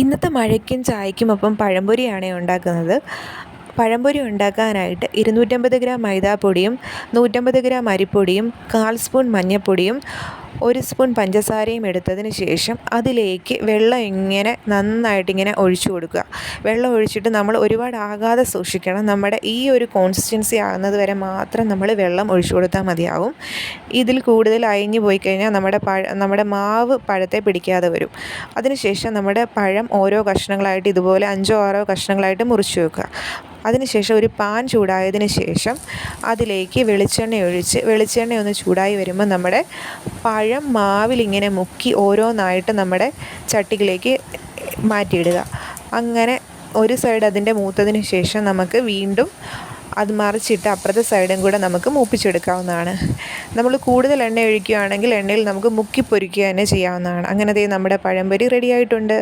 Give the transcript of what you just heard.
ഇന്നത്തെ മഴയ്ക്കും ചായയ്ക്കുമൊപ്പം പഴംപൊരിയാണ് ഉണ്ടാക്കുന്നത്. പഴംപൊരി ഉണ്ടാക്കാനായിട്ട് 250 ഗ്രാം മൈദാപ്പൊടിയും 150 ഗ്രാം അരിപ്പൊടിയും 1/4 സ്പൂൺ മഞ്ഞൾപ്പൊടിയും 1 സ്പൂൺ പഞ്ചസാരയും എടുത്തതിന് ശേഷം അതിലേക്ക് വെള്ളം ഇങ്ങനെ നന്നായിട്ടിങ്ങനെ ഒഴിച്ചു കൊടുക്കുക. വെള്ളം ഒഴിച്ചിട്ട് നമ്മൾ ഒരുപാട് ആകാതെ സൂക്ഷിക്കണം. നമ്മുടെ ഈ ഒരു കോൺസിസ്റ്റൻസി ആകുന്നത് വരെ മാത്രം നമ്മൾ വെള്ളം ഒഴിച്ചു കൊടുത്താൽ മതിയാവും. ഇതിൽ കൂടുതൽ അയഞ്ഞു പോയി കഴിഞ്ഞാൽ നമ്മുടെ മാവ് പഴത്തെ പിടിക്കാതെ വരും. അതിനുശേഷം നമ്മുടെ പഴം ഓരോ കഷ്ണങ്ങളായിട്ട് ഇതുപോലെ 5-6 കഷ്ണങ്ങളായിട്ട് മുറിച്ച് വെക്കുക. അതിനുശേഷം ഒരു പാൻ ചൂടായതിന് ശേഷം അതിലേക്ക് വെളിച്ചെണ്ണ ഒഴിച്ച് വെളിച്ചെണ്ണ ഒന്ന് ചൂടായി വരുമ്പോൾ നമ്മുടെ പഴം മാവിലിങ്ങനെ മുക്കി ഓരോന്നായിട്ട് നമ്മുടെ ചട്ടിയിലേക്ക് മാറ്റിയിടുക. അങ്ങനെ ഒരു സൈഡ് അതിൻ്റെ മൂത്തതിന് ശേഷം നമുക്ക് വീണ്ടും അത് മറിച്ചിട്ട് അപ്പുറത്തെ സൈഡും കൂടെ നമുക്ക് മൂപ്പിച്ചെടുക്കാവുന്നതാണ്. നമ്മൾ കൂടുതൽ എണ്ണ ഒഴിക്കുകയാണെങ്കിൽ എണ്ണയിൽ നമുക്ക് മുക്കി പൊരിക്കുക തന്നെ ചെയ്യാവുന്നതാണ്. അങ്ങനെ നമ്മുടെ പഴംപൊരി റെഡി ആയിട്ടുണ്ട്.